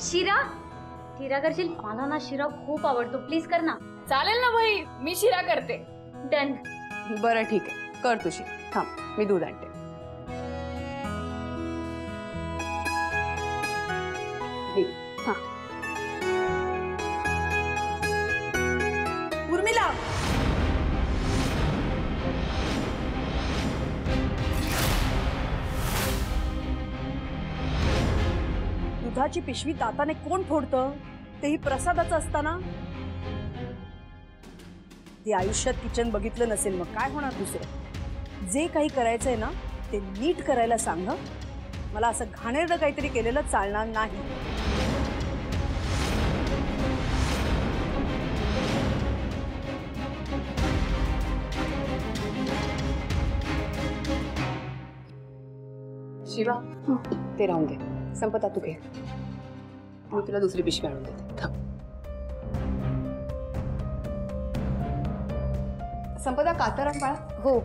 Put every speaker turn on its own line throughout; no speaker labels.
शिरा शिरा करशील? मला ना शिरा खूप आवडतो, प्लीज कर ना.
चालेल ना भाई, मी शिरा करते.
डन.
बरं ठीक आहे, कर तुझी. थांब, मी दूध आणते. हां उर्मिला, दुधाची पिशवी दाताने कोण फोडतं? तेही प्रसादाचं असताना. ती आयुष्यात किचन बघितलं नसेल, मग काय होणार दुसरं? जे काही करायचंय ना ते नीट करायला सांग. मला असं घाणेरडं काहीतरी केलेलं चालणार नाही. शिवा, ते राहून दे. संपदा तू घे, मी तुला दुसरी पिशवी आणून देते. थांब. संपदा, कातर आण बाळा.
हो.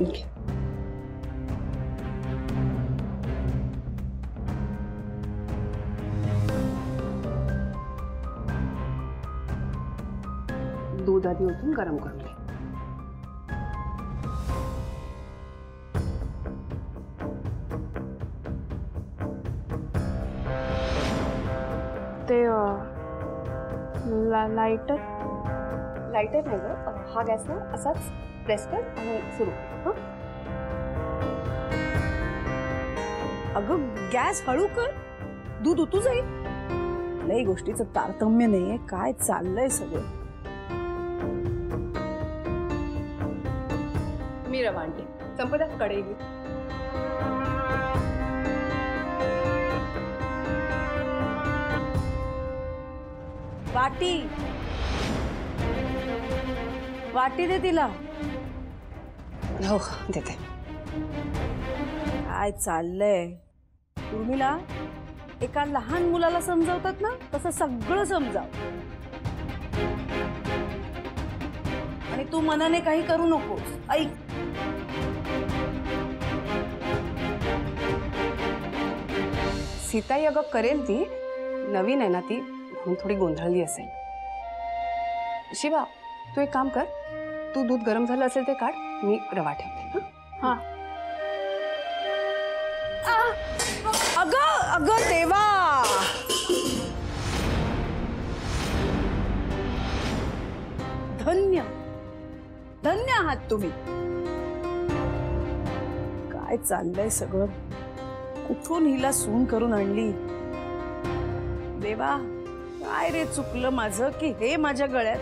घे. दूध आधी ओतून गरम करून घे.
ते लाईटर
लाईटर नाही ग, हा गॅस ना असाच प्रेस कर आणि सुरू. हं? अगं गॅस हळू कर, दूध उतू जाईल. लई गोष्टीचं तारतम्य नाहीये, काय चाललंय सगळं. मी रवा आणते. संपदा कढई घे. वाटी वाटी दे तिला. हो देते. काय चाललंय? उर्मिला, एका लहान मुलाला समजावतात ना तसं सगळं समजाव. आणि तू मनाने काही करू नकोस. ऐक, सीताई अगं करेल, ती नवीन आहे ना, ती म्हणून थोडी गोंधळली असेल. शिवा, तू एक काम कर, तू दूध गरम झालं असेल ते काढ, मी रवा ठेवते.
हा.
अगं अगं देवा, धन्य धन्य आहात तुम्ही. काय चाललंय सगळं? कुठून हिला सून करून आणली? देवा, काय रे चुकलं माझं की हे माझ्या गळ्यात?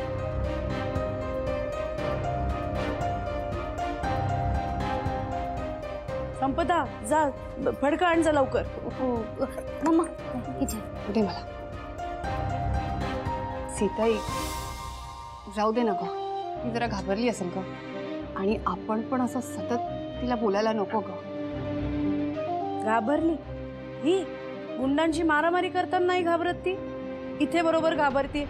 संपदा, जा फडका आण जा लवकर.
हो मम्मा, किचन
दे मला. सीताई, जाऊ दे ना ग, ती जरा घाबरली असेल ग. आणि आपण पण असं सतत तिला बोलायला नको ग. घाबरली? ही गुंडांची मारामारी करताना नाही घाबरत ती, इथे बरोबर घाबरती.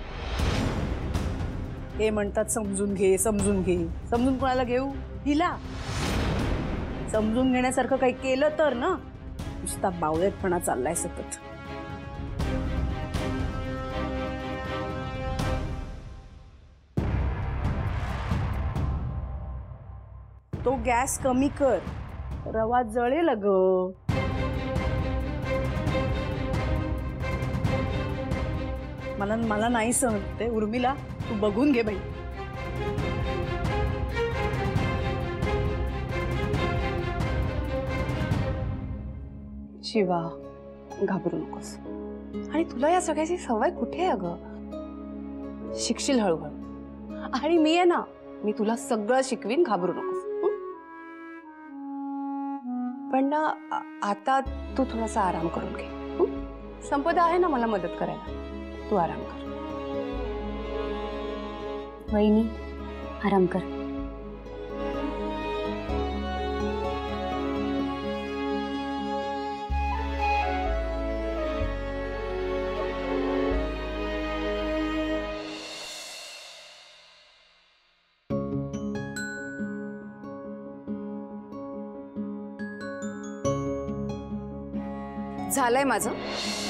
हे म्हणतात समजून घे समजून घे. समजून कोणाला घेऊ? हिला. समजून घेण्यासारखं काही केलं तर ना, नुसता बावळटपणा चाललाय सतत. तो गॅस कमी कर, रवा जळेल ग. मला नाही समजते. उर्मिला, तू बघून घे बाई. शिवा, घाबरू नकोस. आणि तुला या सगळ्याची सवय कुठे आहे अगं? शिकशील हळूहळू. आणि मी आहे ना, मी तुला सगळं शिकवीन, घाबरू नकोस. पण ना आता तू थोडासा आराम करून घे. संपदा आहे ना मला मदत करायला, तू आराम कर.
वहिनी, आराम कर.
झालंय माझं.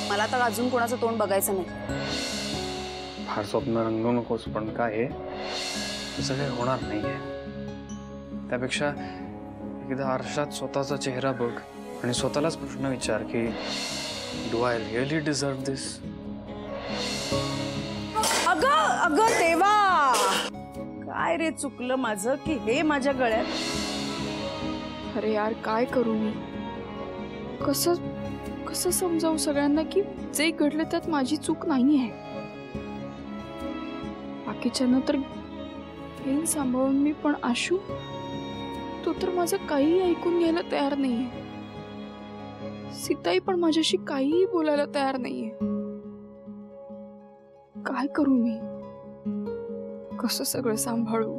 मला तर अजून कोणाचं तोंड बघायचं नाही.
फार स्वप्न रंगवू नकोस, पण काय आहे तसं काही होणार नाहीये. त्यापेक्षा एकदा आरशात स्वतःचा चेहरा बघ आणि स्वतःलाच प्रश्न विचार की डू आय रिअली डिझर्व दिस.
अगं अगं देवा, काय रे चुकलं माझं की हे माझ्या गळ्यात.
अरे यार, काय करू मी? कसं कसं समजावू सगळ्यांना की जे घडलं त्यात माझी चूक नाहीये. बाकीच्यांना तर घेईन सांभाळून मी, पण आशू तो तर माझं काही ऐकून घ्यायला तयार नाहीये. सीताई पण माझ्याशी काहीही बोलायला तयार नाहीये. काय करू मी? कसं सगळं सांभाळू?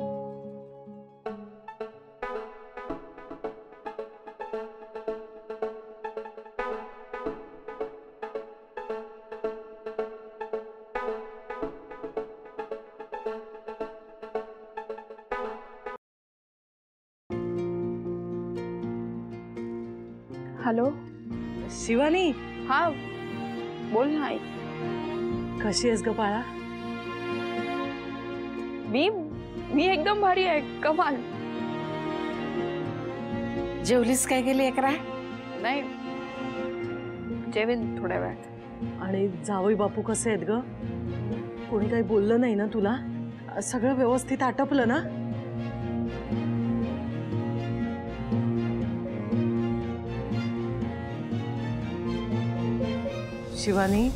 हॅलो.
शिवानी,
हा बोल ना आई.
कशी आहेस ग बाळा?
मी एकदम भारी आहे, कमाल.
जेवलीस काय गेली एकरा?
नाही, जेवेन थोड्या वेळात.
आणि जावई बापू कसे आहेत ग? कोणी काही बोललं नाही ना तुला? सगळं व्यवस्थित आटपलं ना? शिवानी,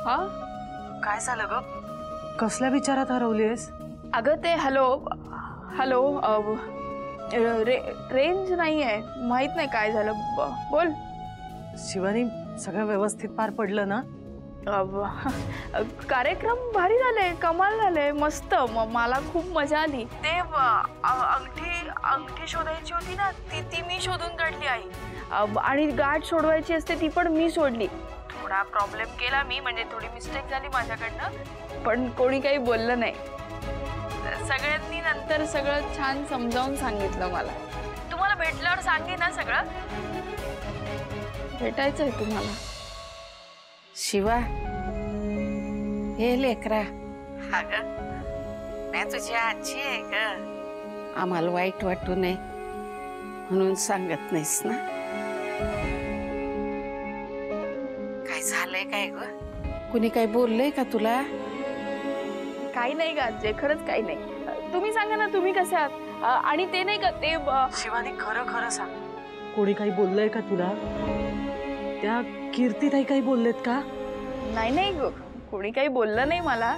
हा
काय झालं ग? कसल्या विचारात हरवलीस?
अगं ते हॅलो रेंज नाही आहे, माहित नाही काय झालं. बोल.
शिवानी, सगळं व्यवस्थित पार पडलं ना?
कार्यक्रम भारी झाले, कमाल झाले, मस्त. मला खूप मजा आली. ते अंगठी शोधायची होती ना, ती मी शोधून काढली आई. आणि गाठ सोडवायची असते ती पण मी सोडली. थोडा प्रॉब्लेम केला मी, म्हणजे थोडी मिस्टेक झाली माझ्याकडनं, पण कोणी काही बोललं नाही. सगळ्यांनी नंतर सगळं छान समजावून सांगितलं मला. तुम्हाला भेटल्यावर सांगे ना सगळं. भेटायचंय तुम्हाला.
शिवा, हे लेकरा, अगं मी तुझी आजी आहे ग. आम्हाला वाईट वाटू नये म्हणून सांगत नाहीस ना? काय झालंय काय ग? कुणी काय बोललंय का तुला?
काही नाही का जे, खरंच काही नाही. तुम्ही सांगा ना, तुम्ही कसे आहात? आणि ते नाही का ते
शिवानी, खरं खरं सांग, कोणी काही बोललंय का तुला? त्या कीर्तीताई काही बोललेत का?
नाही ग, कोणी काही बोललं नाही मला,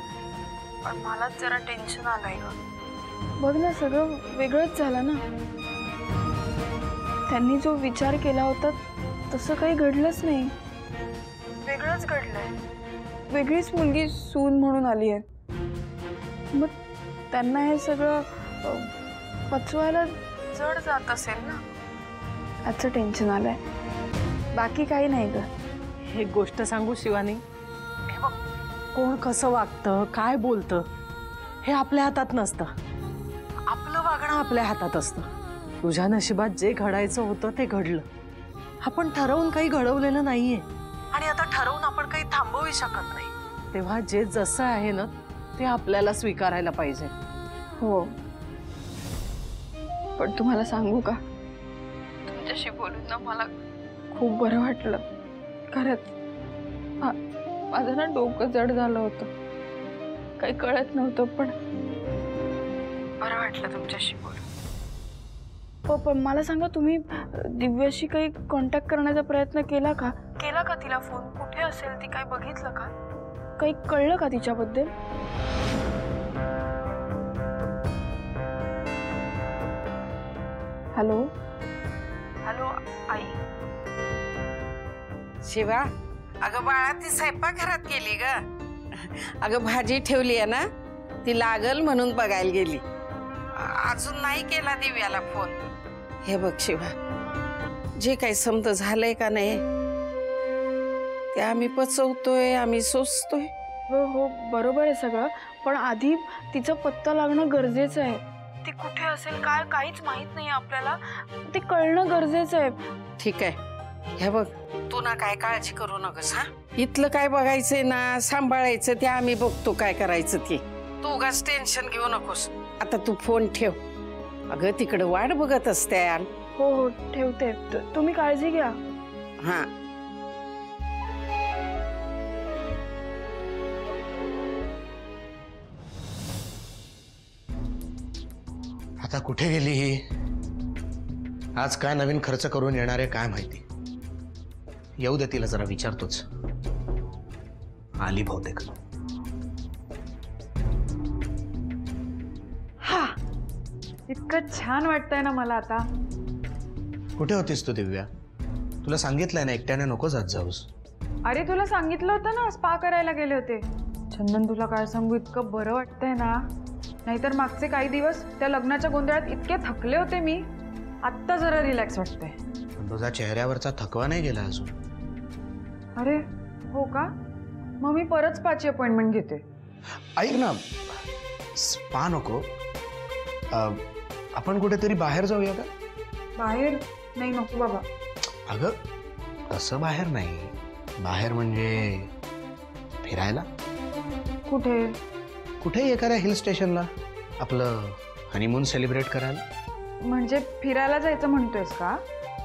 पण मला जरा टेन्शन आलंय ग. बघ ना, सगळं वेगळंच झालं ना. त्यांनी जो विचार केला होता तसं काही घडलंच नाही. वेगळंच घडलंय. वेगळीच मुलगी सून म्हणून आली आहे. मग त्यांना हे सगळं पचवायला जड जात असेल ना, याचं टेन्शन आलंय. बाकी काही नाही ग.
एक गोष्ट सांगू शिवानी, हे बघ, कोण कसं वागतं, काय बोलतं, हे आपल्या हातात नसतं. आपलं वागणं आपल्या हातात असतं. तुझ्या नशिबात जे घडायचं होतं ते घडलं. आपण ठरवून काही घडवलेलं नाहीये, आणि आता ठरवून आपण काही थांबवू शकत नाही. तेव्हा जे जसं आहे ना, ते आपल्याला स्वीकारायला पाहिजे.
हो, पण तुम्हाला सांगू का, तुमच्याशी बोलून ना मला खूप बरं वाटलं. खरंच माझं ना डोकं जड झालं होतं, काही कळत नव्हतं, पण बरं वाटलं तुमच्याशी बोलून. पण मला सांगा, तुम्ही दिव्याशी काही कॉन्टॅक्ट करण्याचा प्रयत्न केला का? तिला फोन कुठे असेल ती, काय बघितलं का? काही कळलं का तिच्याबद्दल? हॅलो आई.
शिवा, अगं बाळा, ती स्वयंपाकघरात गेली ग. अगं भाजी ठेवली आहे ना, ती लागल म्हणून बघायला गेली. अजून नाही केला दिव्याला फोन. हे बघ शिवा, जे काही समज झालंय का नाही ते आम्ही पचवतोय, आम्ही सोसतोय.
हो बरोबर आहे सगळं, पण आधी तिचा पत्ता लागणं गरजेचं आहे. ती कुठे असेल काय काहीच माहित नाही आपल्याला, ते कळणं गरजेचं आहे.
ठीक आहे, हे बघ तू ना काय काळजी करू नकोस. हा, इथलं काय बघायचंय ना सांभाळायचं ते आम्ही बघतो काय करायचं ते. तू उगाच टेन्शन घेऊ नकोस. आता तू फोन ठेव. अगं तिकडे वाट बघत असते.
हो हो ठेवते. तुम्ही काळजी घ्या.
हा.
आता कुठे गेली ही? आज काय नवीन खर्च करून येणार आहे काय माहिती. येऊ दे तिला जरा विचारतोच. आली बहुतेक.
हा, इतकं छान वाटतंय ना मला आता.
कुठे होतीस तू दिव्या? तुला सांगितलंय ना एकट्याने नको जात जाऊस.
अरे तुला सांगितलं होतं ना स्पा करायला गेले होते. चंदन तुला काय सांगू, इतकं बरं वाटतंय ना. नाहीतर मागचे काही दिवस त्या लग्नाच्या गोंधळात इतके थकले होते मी. आत्ता जरा रिलॅक्स वाटतंय.
पण तुझा चेहऱ्यावरचा थकवा नाही गेला अजून.
अरे हो का? मग मी परत स्पाची अपॉइंटमेंट घेते.
ऐक ना, स्पा नको. आपण कुठेतरी बाहेर जाऊया का?
बाहेर नाही, नको बाबा.
अगं तसं बाहेर नाही. बाहेर म्हणजे फिरायला.
कुठे?
कुठे एखाद्या हिल स्टेशनला आपलं हनीमून सेलिब्रेट करायला.
म्हणजे फिरायला जायचं म्हणतोयस का?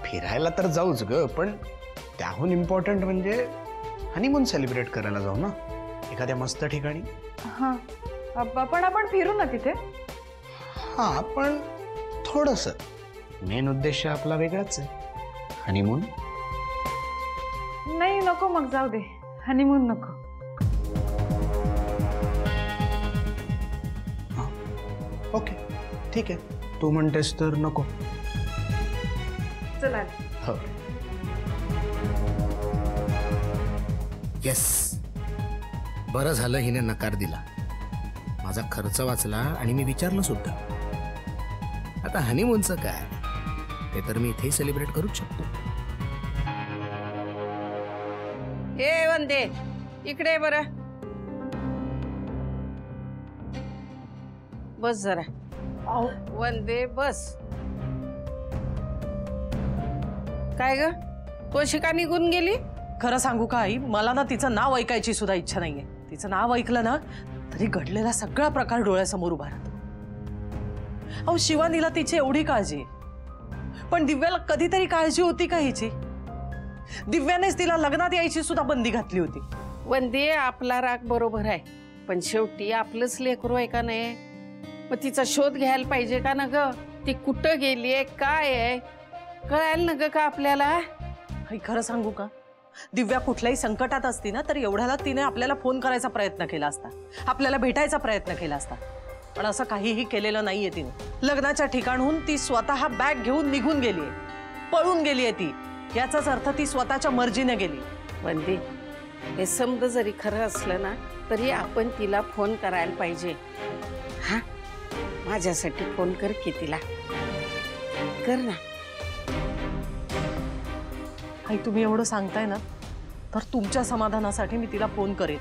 फिरायला तर जाऊच ग, पण त्याहून इम्पॉर्टंट म्हणजे हनीमून सेलिब्रेट करायला जाऊ ना एखाद्या मस्त ठिकाणी.
हां, पण आपण फिरू ना तिथे.
हां, पण थोडंसं. मेन उद्देश आपला वेगळाच आहे, हनीमून.
नाही नको, मग जाऊ दे. हनीमून नको.
ओके ठीक आहे, तू म्हणतेस तर नको.
चला.
हो. येस, बरं झालं हिने नकार दिला. माझा खर्च वाचला आणि मी विचारलं सुद्धा. आता हनीमूनचं काय, ते तर मी इथे सेलिब्रेट करूच शकतो.
ए वंदे, इकडे बरं बस जरा. वंदे बस. काय ग, तो शिका निघून गेली?
खरं सांगू का आई, मला ना तिचं नाव ऐकायची सुद्धा इच्छा नाहीये. तिचं नाव ऐकलं ना तरी घडलेला सगळा प्रकार डोळ्यासमोर उभा राहतो. अहो, शिवानीला तिची एवढी काळजी, पण दिव्याला कधीतरी काळजी होती का हिची? दिव्यानेच तिला लग्नात यायची सुद्धा बंदी घातली होती.
वंदे, आपला राग बरोबर आहे, पण शेवटी आपलंच लेकरू आहे का नाही? मग तिचा शोध घ्यायला पाहिजे का ना ग? ती कुठं गेलीये, काय आहे, कळायला ना ग का आपल्याला?
आई, खरं सांगू का, दिव्या कुठल्याही संकटात असती ना तर एवढ्याला तिने आपल्याला फोन करायचा प्रयत्न केला असता, आपल्याला भेटायचा प्रयत्न केला असता. पण असं काहीही केलेलं नाहीये तिने. लग्नाच्या ठिकाणहून ती स्वतः बॅग घेऊन निघून गेलीये, पळून गेलीये ती. याचाच अर्थ ती स्वतःच्या मर्जीने गेली.
वंदे, हे समज जरी खरं असलं ना तरी आपण तिला फोन करायला पाहिजे. हा, माझ्यासाठी फोन कर की तिला, कर ना.
आई, तुम्ही एवढं सांगताय ना तर तुमच्या समाधानासाठी मी तिला फोन करेन.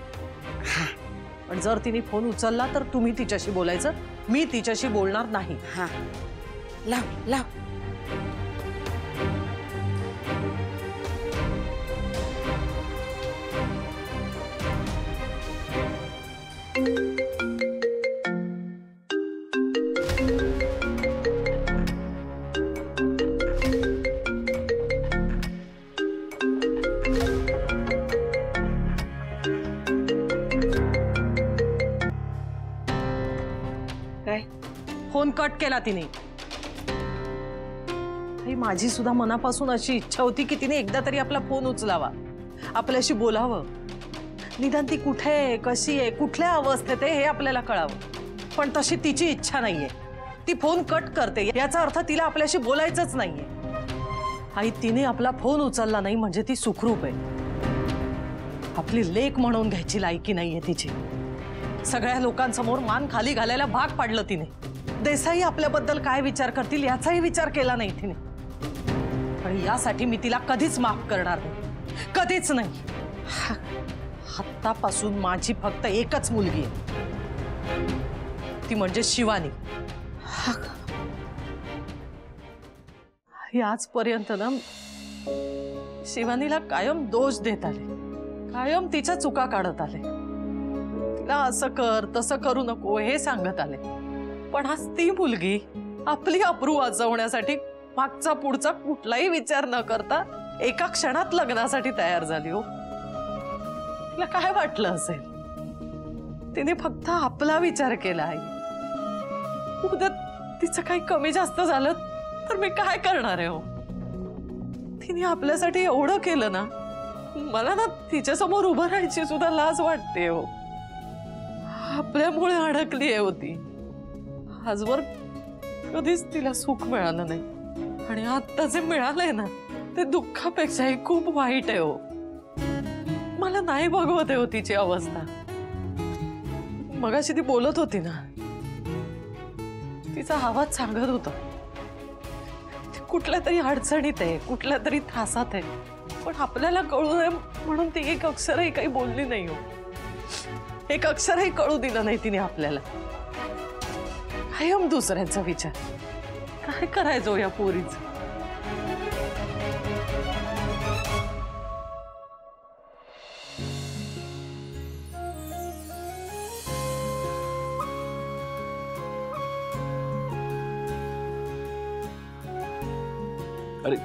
पण जर तिने फोन उचलला तर तुम्ही तिच्याशी बोलायचं, मी तिच्याशी बोलणार नाही.
हा, लाव लाव.
फोन कट केला तिने. माझी सुद्धा मनापासून अशी इच्छा होती की तिने एकदा तरी आपला फोन उचलावा, आपल्याशी बोलावं. निदान ती कुठे आहे, कशी आहे, कुठल्या अवस्थेत आहे हे आपल्याला कळावं. पण तशी तिची इच्छा नाहीये. ती फोन कट करते, याचा अर्थ तिला आपल्याशी बोलायचंच नाहीये. आई, तिने आपला फोन उचलला नाही म्हणजे ती सुखरूप आहे. आपली लेक म्हणून घ्यायची लायकी नाहीये तिची. सगळ्या लोकांसमोर मान खाली घालायला भाग पाडलं तिने. देसाई आपल्याबद्दल काय विचार करतील याचाही विचार केला नाही तिने. पण यासाठी मी तिला कधीच माफ करणार नाही, कधीच नाही. आत्तापासून माझी फक्त एकच मुलगी आहे, ती म्हणजे शिवानी. आजपर्यंत ना शिवानीला कायम दोष देत आले, कायम तिच्या चुका काढत आले, तिला असं कर तसं करू नको हे सांगत आले. पण आज ती मुलगी आपली अप्रू वाजवण्यासाठी मागचा पुढचा कुठलाही विचार न करता एका क्षणात लग्नासाठी तयार झाली. हो, तिला काय वाटलं असेल? तिने फक्त आपला विचार केला आहे. उद्या तिचं काही कमी जास्त झालं तर मी काय करणार आहे? हो, तिने आपल्यासाठी एवढं केलं ना, मला ना तिच्या समोर उभं राहायची सुद्धा लाज वाटते. हो, आपल्यामुळे अडकली आहे होती. आजवर कधीच तिला सुख मिळालं नाही आणि आता जे मिळालंय ना ते दुःखापेक्षाही खूप वाईट आहे. हो, मला नाही बघवत आहे हो तिची अवस्था. मगाशी ती बोलत होती ना, तिचा आवाज सांगत होता कुठल्या तरी अडचणीत आहे, कुठल्या तरी त्रासात आहे, पण आपल्याला कळू नये म्हणून ती एक अक्षरही काही बोलली नाही. हो, एक अक्षरही कळू दिलं नाही तिने आपल्याला. कायम दुसऱ्यांचा विचार. काय करायचो या पोरीचं?
अरे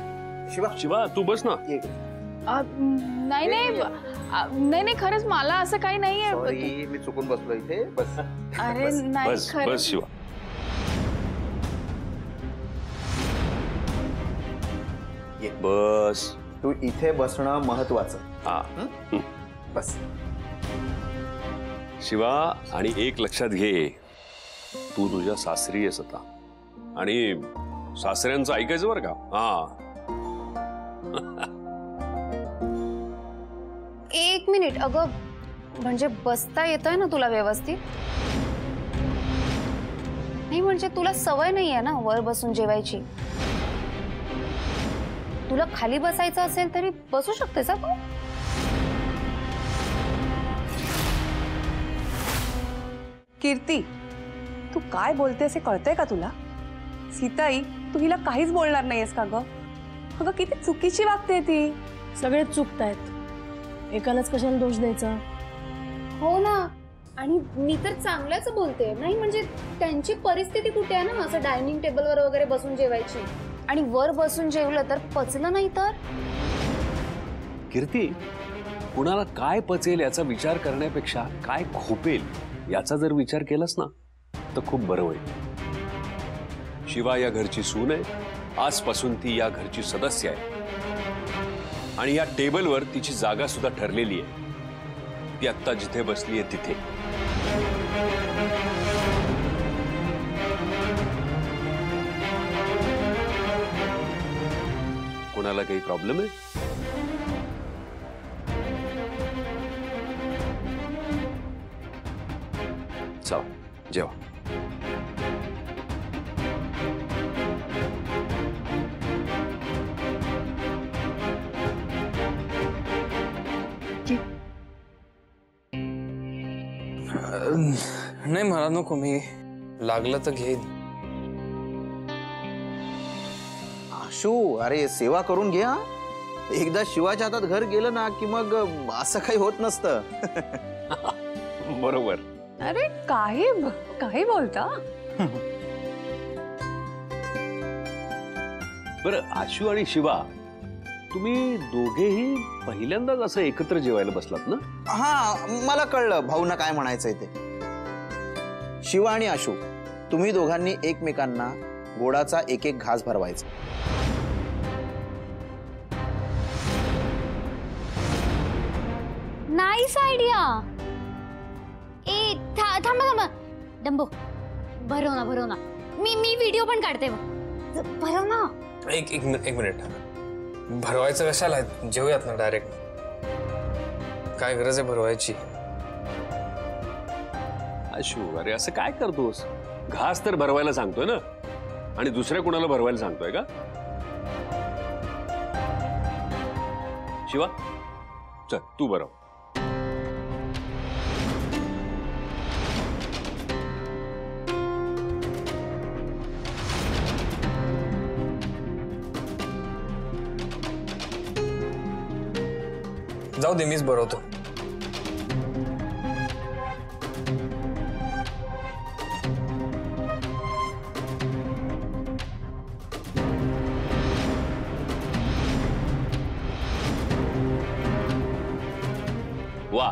शिवा शिवा तू बस ना.
नाही नाही नाही नाही, खरंच मला असं काही नाहीये.
सॉरी, मी चुकून बसलो इथे. बस.
अरे नाही,
बस
खरं
बस शिवा.
ये.
बस.
तू इथे बसणं महत्वाचं.
हा
बस.
शिवा, आणि एक लक्षात घे, तू तुझ्या सासरी आहेस आता आणि सासऱ्यांचं ऐकायचं बरं का. हा,
एक मिनिट. अगं म्हणजे बसता येतोय ना तुला व्यवस्थित? नाही म्हणजे तुला सवय नाही आहे ना वर बसून जेवायची. तुला खाली बसायचं असेल तरी बसू शकतेस. तू
कीर्ती, तू काय बोलतेस हे कळतंय का तुला? सीताई, तू हिला काहीच बोलणार नाहीयेस का ग? अगं किती चुकीची वागते ती.
सगळेच चुकतायत, एकालाच कशाला दोष द्यायचा?
हो ना, आणि मी तर चांगल्याच बोलते. नाही म्हणजे त्यांची परिस्थिती कुठे आहे ना असं डायनिंग टेबलवर वगैरे बसून जेवायची. आणि वर बसून जेवलं तर पचलं नाही तर?
कीर्ती, कुणाला काय पचेल याचा विचार करण्यापेक्षा काय खोपेल याचा जर विचार केलास ना तर खूप बरं होईल. शिवा या घरची सून आहे, आजपासून ती या घरची सदस्य आहे आणि या टेबलवर तिची जागा सुद्धा ठरलेली आहे. ती आत्ता जिथे बसली आहे तिथे. कोणाला काही प्रॉब्लेम आहे? चला जेवा.
नाही मला नको, मी लागलं तर घेईन.
आशू, अरे सेवा करून घ्या. एकदा शिवाच्या हातात घर गेलं ना की मग असं काही होत नसतं.
बरोबर.
अरे काही बोलता?
बरं, आशू आणि शिवा, तुम्ही दोघेही पहिल्यांदाच असं एकत्र जेवायला बसलात ना?
हा, मला कळलं भाऊंना काय म्हणायचंय ते. शिवा आणि आशू, तुम्ही दोघांनी एकमेकांना गोडाचा एक एक घास भरवायचा.
Nice idea. ए थांबा डंबो, भरव ना. मी व्हिडिओ पण काढते. भरव ना.
एक मिनिट. भरवायचं कशाला? जेवूयात ना डायरेक्ट. काय गरज आहे भरवायची?
आशू, अरे असं काय करतोस? घास तर भरवायला सांगतोय ना, आणि दुसऱ्या कुणाला भरवायला सांगतोय का? शिवा, चल तू भरव.
जाऊ दे, मीच बरवतो.
वा